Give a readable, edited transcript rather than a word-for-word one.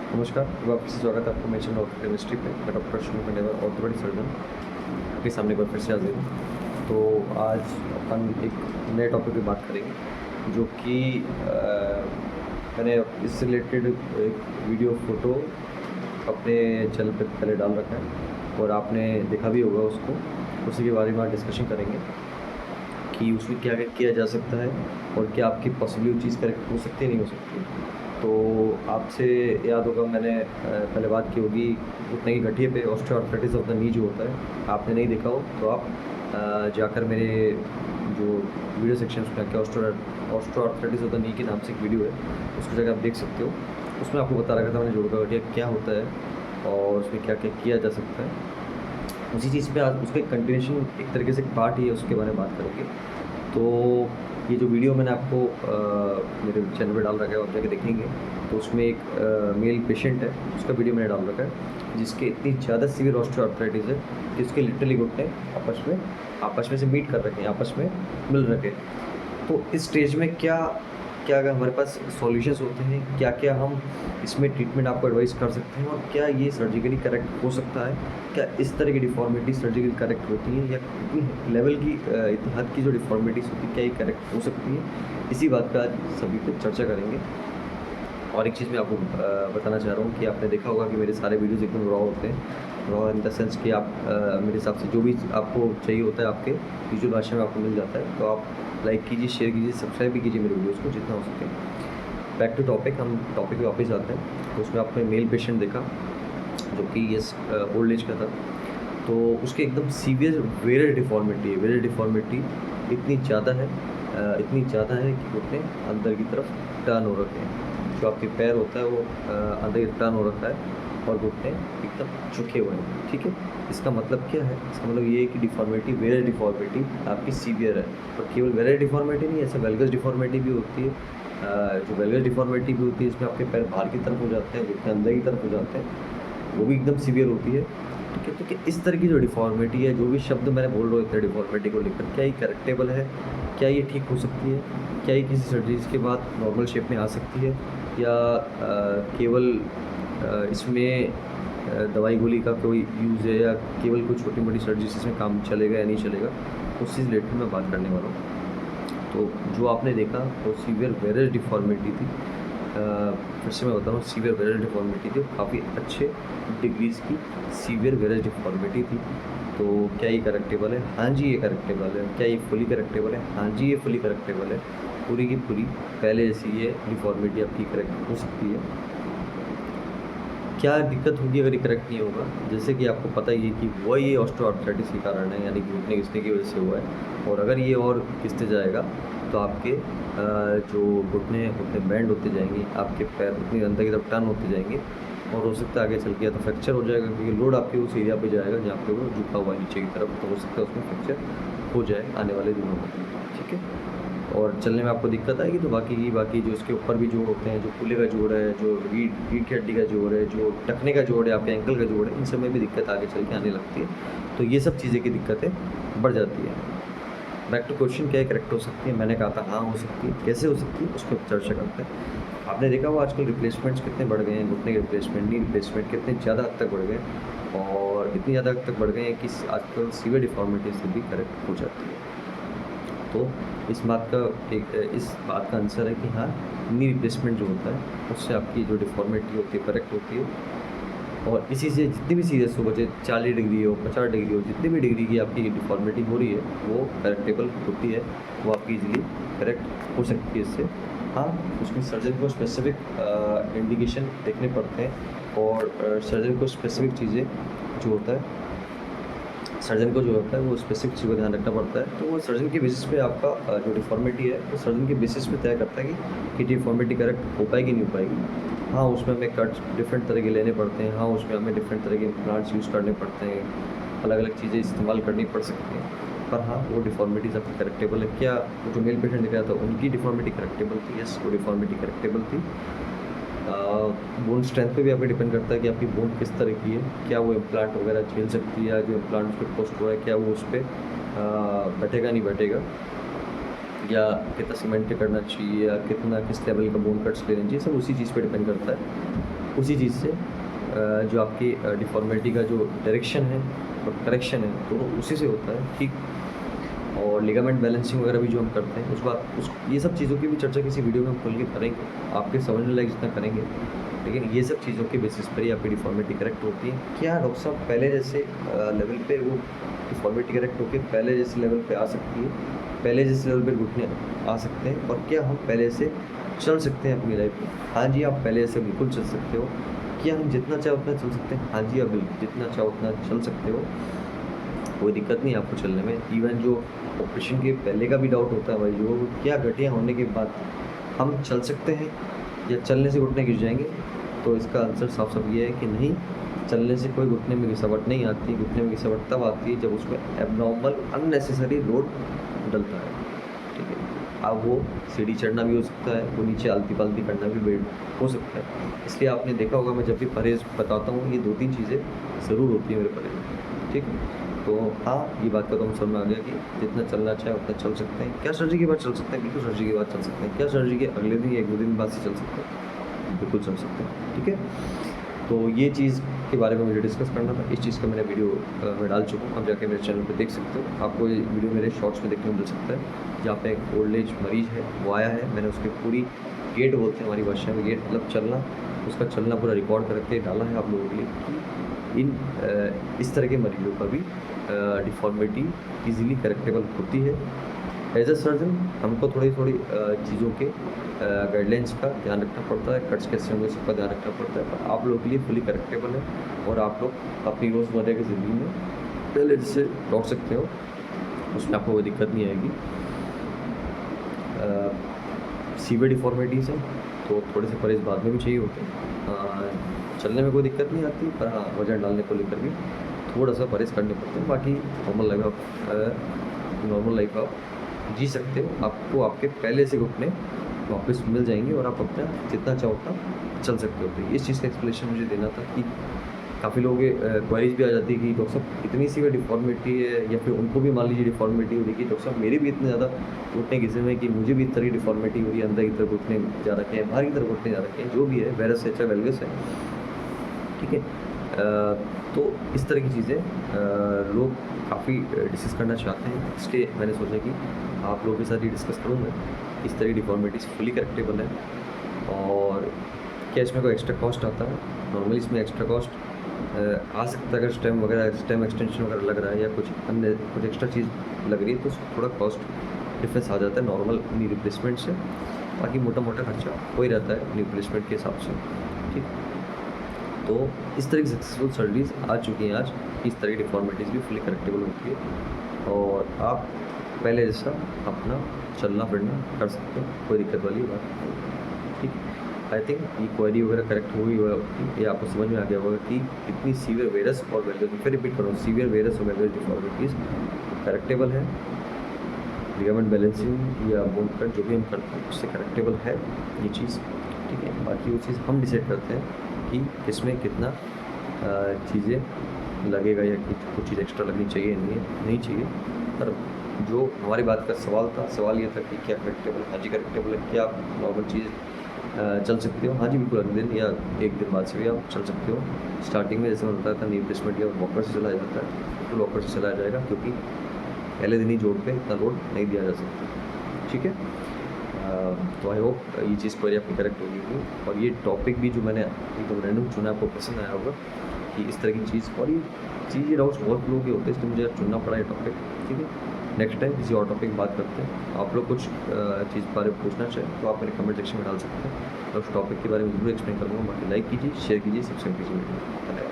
नमस्कार, वापस से स्वागत है आपका मेरे चैनल ऑफ केमिस्ट्री पे। मैं डॉक्टर शुभ खंडेलवाल, ऑर्थोपेडिक सर्जन आपके सामने एक बार फिर से हाजिर हूँ। तो आज अपन एक नए टॉपिक पे बात करेंगे जो कि मैंने इससे रिलेटेड एक वीडियो फोटो अपने चैनल पे पहले डाल रखा है और आपने देखा भी होगा उसको। उसी के बारे में आज डिस्कशन करेंगे कि उसमें क्या क्या किया जा सकता है और क्या आपकी पॉसिबल चीज़ करेक्ट हो सकती है, नहीं हो सकती। तो आपसे याद होगा मैंने पहले बात की होगी घुटने की गठिए पे ऑस्टियोआर्थराइटिस ऑफ द नी जो होता है। आपने नहीं देखा हो तो आप जाकर मेरे जो वीडियो सेक्शन में आके ऑस्टियोआर्थराइटिस ऑफ द नी के नाम से एक वीडियो है, उसको जाकर आप देख सकते हो। उसमें आपको बता रखा था मैंने जोड़ का गठिया क्या होता है और उसमें क्या क्या किया जा सकता है। उसी चीज़ पे आज उसका कंटिन्यूशन एक तरीके से पार्ट ही है, उसके बारे में बात करेंगे। तो ये जो वीडियो मैंने आपको मेरे चैनल पे डाल रखा है, आप जाके देखेंगे तो उसमें एक मेल पेशेंट है, उसका वीडियो मैंने डाल रखा है जिसके इतनी ज़्यादा सीवियर ऑस्टियोआर्थराइटिस है कि उसके लिटरली घुटने आपस में से मीट कर रखे हैं, आपस में मिल रखे हैं। तो इस स्टेज में क्या क्या अगर हमारे पास सॉल्यूशंस होते हैं, क्या क्या हम इसमें ट्रीटमेंट आपको एडवाइस कर सकते हैं और क्या ये सर्जिकली करेक्ट हो सकता है, क्या इस तरह की डिफॉर्मिटी सर्जिकली करेक्ट होती है या इतनी लेवल की इतनी हद की जो डिफॉर्मिटीज़ होती है क्या ये करेक्ट हो सकती है। इसी बात पर आज सभी पे चर्चा करेंगे। और एक चीज़ मैं आपको बताना चाह रहा हूँ कि आपने देखा होगा कि मेरे सारे वीडियोज़ एकदम रॉ होते हैं। रॉ इन द सेंस कि आप मेरे हिसाब से जो भी आपको चाहिए होता है आपके विजुअल भाषा में आपको मिल जाता है। तो आप लाइक कीजिए, शेयर कीजिए, सब्सक्राइब भी कीजिए मेरे वीडियोज़ को जितना हो सके। बैक टू टॉपिक, हम टॉपिक पे वापस आते हैं। तो उसमें आपने मेल पेशेंट देखा जो कि ये ओल्ड एज का था। तो उसके एकदम सीवियर वेरर डिफॉर्मिटी है। वेरर डिफॉर्मिटी इतनी ज़्यादा है कि घुटने अंदर की तरफ टर्न हो रखे हैं। जो आपके पैर होता है वो अंदर की टर्न हो रखा है और घुटने एकदम झुके हुए हैं। ठीक है, इसका मतलब क्या है? इसका मतलब ये है कि डिफॉर्मिटी, वेरर डिफॉर्मिटी आपकी सीवियर है। और केवल वेरर डिफॉर्मिटी नहीं, ऐसे वेल्गस डिफॉर्मिटी भी होती है। जो वेल्गस डिफॉर्मिटी भी होती है इसमें आपके पैर बाहर की तरफ हो जाते हैं, घुटने अंदर की तरफ हो जाते हैं, वो भी एकदम सीवियर होती है। ठीक है, तो कि इस तरह की जो डिफॉर्मिटी है, जो भी शब्द मैंने बोल रहा हूँ डिफॉर्मिटी को लेकर, क्या ये करेक्टेबल है? क्या ये ठीक हो सकती है? क्या ये किसी सर्जरीज के बाद नॉर्मल शेप में आ सकती है या केवल इसमें दवाई गोली का कोई यूज़ है या केवल कोई छोटी मोटी सर्जरीज इसमें काम चलेगा या नहीं चलेगा, उस चीज़ रिलेटेड मैं बात करने वाला हूँ। तो जो आपने देखा वो सीवियर वेरर डिफॉर्मिटी थी। फिर से मैं बता रहा हूँ, सीवियर वेरर डिफॉर्मिटी थी, काफ़ी अच्छे डिग्रीज़ की सीवियर वेरर डिफॉर्मिटी थी। तो क्या ये करेक्टेबल है? हाँ जी, ये करेक्टेबल है। क्या ये फुली करेक्टेबल है? हाँ जी, ये फुली करेक्टेबल है। पूरी की पूरी पहले जैसी ये डिफॉर्मिटी आपकी करेक्ट हो सकती है। क्या दिक्कत होगी अगर ये करेक्ट नहीं होगा? जैसे कि आपको पता ही है कि वो ये ऑस्टियोआर्थराइटिस के कारण है, यानी कि घुटने घिसने की वजह से हुआ है। और अगर ये और घिसते जाएगा तो आपके जो घुटने घुटने बैंड होते जाएंगे, आपके पैर उतनी अंदर की तरफ टर्न होते जाएंगे और हो सकता है आगे चल के या तो फ्रैक्चर हो जाएगा, क्योंकि लोड आपके उस एरिया पे जाएगा जहाँ पे वो झुका हुआ है नीचे की तरफ, तो हो सकता है उसमें फ्रैक्चर हो जाए आने वाले दिनों में। ठीक है, और चलने में आपको दिक्कत आएगी तो बाकी जो इसके ऊपर भी जोड़ होते हैं, जो कूल्हे का जोड़ है, जो रीढ़ की हड्डी का जोड़ है, जो टखने का जोड़ है, आपके एंकल का जोड़ है, इन सब में भी दिक्कत आगे चल के आने लगती है। तो ये सब चीज़ें की दिक्कतें बढ़ जाती है। बैक टू क्वेश्चन, क्या करेक्ट हो सकती है? मैंने कहा था हाँ हो सकती है। कैसे हो सकती है उस पर चर्चा करते हैं। आपने देखा वो आजकल रिप्लेसमेंट्स कितने बढ़ गए हैं, घुटने के रिप्लेसमेंट, नी रिप्लेसमेंट कितने ज़्यादा हद तक बढ़ गए और इतनी ज़्यादा हद तक बढ़ गए हैं कि आजकल सीवियर डिफॉर्मिटी से भी करेक्ट हो जाती है। तो इस बात का आंसर है कि हाँ, नी रिप्लेसमेंट जो होता है उससे आपकी जो डिफॉर्मिटी होती है करेक्ट होती है। और इसी से जितनी भी सीरियस हो, बचे 40 डिग्री हो, 50 डिग्री हो, जितनी भी डिग्री की आपकी डिफॉर्मिटी हो रही है वो करेक्टेबल होती है, वो आपकी इजीली करेक्ट हो सकती है इससे। हाँ, उसमें सर्जन को स्पेसिफिक इंडिकेशन देखने पड़ते हैं और सर्जन को स्पेसिफिक चीज़ें जो होता है सर्जन को जो होता है वो स्पेसिफिक चीज़ का ध्यान रखना पड़ता है। तो वो सर्जन के बेसिस पे आपका जो डिफॉर्मिटी है वो सर्जन के बेसिस पे तय करता है कि डिफॉर्मिटी करेक्ट हो पाएगी नहीं हो पाएगी। हाँ, उसमें हमें कट्स डिफरेंट तरह के लेने पड़ते हैं। हाँ, उसमें हमें डिफरेंट तरह के इम्प्लांट्स यूज़ करने पड़ते हैं, अलग अलग चीज़ें इस्तेमाल करनी पड़ सकती हैं। पर हाँ, वो डिफॉर्मिटीज़ आपकी करेक्टेबल है। क्या वो जो मेल पेशेंट दिख रहा था उनकी डिफॉर्मिटी करेक्टेबल थी? यस, वो डिफॉर्मिटी करेक्टेबल थी। बोन स्ट्रेंथ पे भी आपको डिपेंड करता है कि आपकी बोन किस तरह की है, क्या वो इम्प्लांट वगैरह झेल सकती है, या जो इम्प्लांट उस पर पोस्ट हुआ है क्या वो उस पर बैठेगा नहीं बैठेगा, या कितना सीमेंट पे करना चाहिए, या कितना किस लेवल का बोन कट्स लेना चाहिए, सब उसी चीज़ पे डिपेंड करता है। उसी चीज़ से जो आपकी डिफ़ॉर्मिटी का जो डायरेक्शन है और करेक्शन है तो उसी से होता है, ठीक। और लिगामेंट बैलेंसिंग वगैरह भी जो हम करते हैं उस ये सब चीज़ों की भी चर्चा किसी वीडियो में हम खुल के करेंगे, आपके समझने लायक जितना करेंगे। लेकिन ये सब चीज़ों के बेसिस पर ही आपकी डिफ़ॉर्मिटी करेक्ट होती है। क्या डॉक्टर साहब पहले जैसे लेवल पे वो डिफ़ॉर्मिटी करेक्ट होकर पहले जैसे लेवल पे आ सकती है, पहले जैसे लेवल पे घुटने आ सकते हैं, और क्या हम पहले से चल सकते हैं अपनी लाइफ में? हाँ जी, आप पहले से बिल्कुल चल सकते हो। क्या हम जितना चाहे उतना चल सकते हैं? हाँ जी, आप बिल्कुल जितना चाहे उतना चल सकते हो, कोई दिक्कत नहीं आपको चलने में। इवन जो ऑपरेशन के पहले का भी डाउट होता है भाई, जो क्या घटिया होने के बाद हम चल सकते हैं या चलने से घुटने गिर जाएंगे? तो इसका आंसर साफ साफ ये है कि नहीं, चलने से कोई घुटने में घिसावट नहीं आती। घुटने में घिसावट तब आती है जब उसमें एबनॉर्मल अननेसेसरी लोड डलता है, ठीक है। अब वो सीढ़ी चढ़ना भी हो सकता है, वो नीचे आलती पालती करना भी बेड हो सकता है। इसलिए आपने देखा होगा मैं जब भी परहेज़ बताता हूँ, ये 2-3 चीज़ें ज़रूर होती हैं मेरे परहेज़ में, ठीक है। तो हाँ, ये बात का तो हम समझ में आ गया कि जितना चलना चाहे उतना चल सकते हैं। क्या सर्जरी के बाद चल सकते हैं? बिल्कुल सर्जरी के बाद चल सकते हैं। क्या सर्जरी के अगले दिन या 1-2 दिन बाद से चल सकते हैं? बिल्कुल चल सकते हैं, ठीक है। तो ये चीज़ के बारे में मुझे डिस्कस करना था। इस चीज़ का मैंने वीडियो मैं डाल चुका हूँ, आप जाके मेरे चैनल पे देख सकते हो। आपको ये वीडियो मेरे शॉर्ट्स में देखने को मिल सकता है, जहाँ पे एक ओल्ड एज मरीज़ है, वो आया है। मैंने उसकी पूरी गेट बोलते हैं हमारी भाषा में, गेट मतलब चलना, उसका चलना पूरा रिकॉर्ड करके डाला है आप लोगों के लिए कि इस तरह के मरीजों का भी डिफ़ॉर्मिटी ईज़िली करेक्टेबल होती है। एज अ सर्जन हमको थोड़ी चीज़ों के गाइडलाइंस का ध्यान रखना पड़ता है, कट्स कैसे होंगे सबका ध्यान रखना पड़ता है, पर आप लोगों के लिए फुली करेक्टेबल है और आप लोग अपनी रोज़मर्रा की ज़िंदगी में पहले जिससे लौट सकते हो, उसमें आपको कोई दिक्कत नहीं आएगी। सीवियर डिफ़ॉर्मिटीज़ हैं तो थोड़े से परहेज़ बाद में भी चाहिए होते हैं। चलने में कोई दिक्कत नहीं आती, पर हाँ, वज़न डालने को लेकर भी थोड़ा सा परहेज़ करने पड़ते हैं। बाकी नॉर्मल लाइफ आप जी सकते हो। आपको आपके पहले से घुटने वापस मिल जाएंगे और आप अपना जितना चाहो उतना चल सकते हो। तो इस चीज़ का एक्सप्लेनेशन मुझे देना था कि काफ़ी लोगों के क्वेरीज भी आ जाती है कि डॉक्टर साहब इतनी सी डिफ़ॉर्मिटी है, या फिर उनको भी मान लीजिए डिफ़ॉर्मिटी हो रही है कि डॉक्टर साहब मेरे भी इतने ज़्यादा घुटने घिसे हुए हैं कि मुझे भी इस तरह की डिफ़ॉर्मिटी हो रही है, अंदर की तरफ घुटने जा रखे हैं, बाहर की तरफ घुटने जा रखे हैं, जो भी है, वायरस है चाहे वेलगस है, ठीक है। तो इस तरह की चीज़ें लोग काफ़ी डिस्कस करना चाहते हैं, इसलिए मैंने सोचा कि आप लोगों के साथ ये डिस्कस करूँगा। इस तरह की डिफ़ॉर्मिटीज़ फुली करेक्टेबल है, और क्या इसमें कोई एक्स्ट्रा कॉस्ट आता है? नॉर्मली इसमें एक्स्ट्रा कॉस्ट आ सकता है अगर स्टेम वगैरह, स्टेम एक्सटेंशन वगैरह लग रहा है या कुछ अन्य कुछ एक्स्ट्रा चीज़ लग रही है, तो थोड़ा कॉस्ट डिफरेंस आ जाता है नॉर्मल नी रिप्लेसमेंट से। बाकी मोटा मोटा खर्चा हो ही रहता है नी रिप्लेसमेंट के हिसाब से, ठीक। तो इस तरह की सक्सेसफुल सर्जरीज आ चुकी हैं आज, इस तरह की डिफ़ॉर्मिटीज़ भी फुली करेक्टेबल होती है, और आप पहले जैसा अपना चलना फिरना कर सकते हो, कोई दिक्कत वाली बात नहीं, ठीक। आई थिंक ये क्वेरी वगैरह करेक्ट हुई होगी, ये आपको समझ में आ गया होगा कि इतनी सीवियर वेरस और वेलगस, फिर रिपीट करूँ, सीवियर वेरस और वेलगस डिफ़ॉर्मिटीज़ करेक्टेबल है। लिगामेंट बैलेंसिंग या बोन कट जो भी हम करते हैं उससे करेक्टेबल है ये चीज़, ठीक है। बाकी वो चीज़ हम डिसाइड करते हैं कि किसमें कितना चीज़ें लगेगा, या कुछ चीज़ एक्स्ट्रा लगनी चाहिए नहीं चाहिए। पर जो हमारी बात का सवाल था, सवाल ये था कि क्या करेक्टेबल, हाँ जी करेक्टेबल है। क्या आप नॉर्मल चीज़ चल सकते हो? हाँ जी बिल्कुल, अगले दिन या एक दिन बाद से भी आप चल सकते हो। स्टार्टिंग में जैसे मैं बताया था नी रिप्लेसमेंट या वॉकर से चलाया जाता है, तो वॉकर से चलाया जाएगा, क्योंकि पहले दिन ही जोड़ पे इतना लोड नहीं दिया जा सकता, ठीक है। तो आई होप ये चीज़ पर आपकी करेक्ट होगी, और ये टॉपिक भी जो मैंने एकदम रैंडम चुना आपको पसंद आया होगा कि इस तरह की चीज़, और ये चीज़ डाउट्स बहुत लोगों के होते हैं, इसलिए मुझे चुनना पड़ा ये टॉपिक, ठीक है। नेक्स्ट टाइम किसी और टॉपिक बात करते हैं। आप लोग कुछ चीज़ बारे में पूछना चाहें तो आप मेरे कमेंट सेक्शन में डाल सकते हैं, और उस टॉपिक के बारे में जरूर एक्सप्लेन करूँगा। बाकी लाइक कीजिए, शेयर कीजिए, सब्सक्राइब कीजिए। धन्यवाद।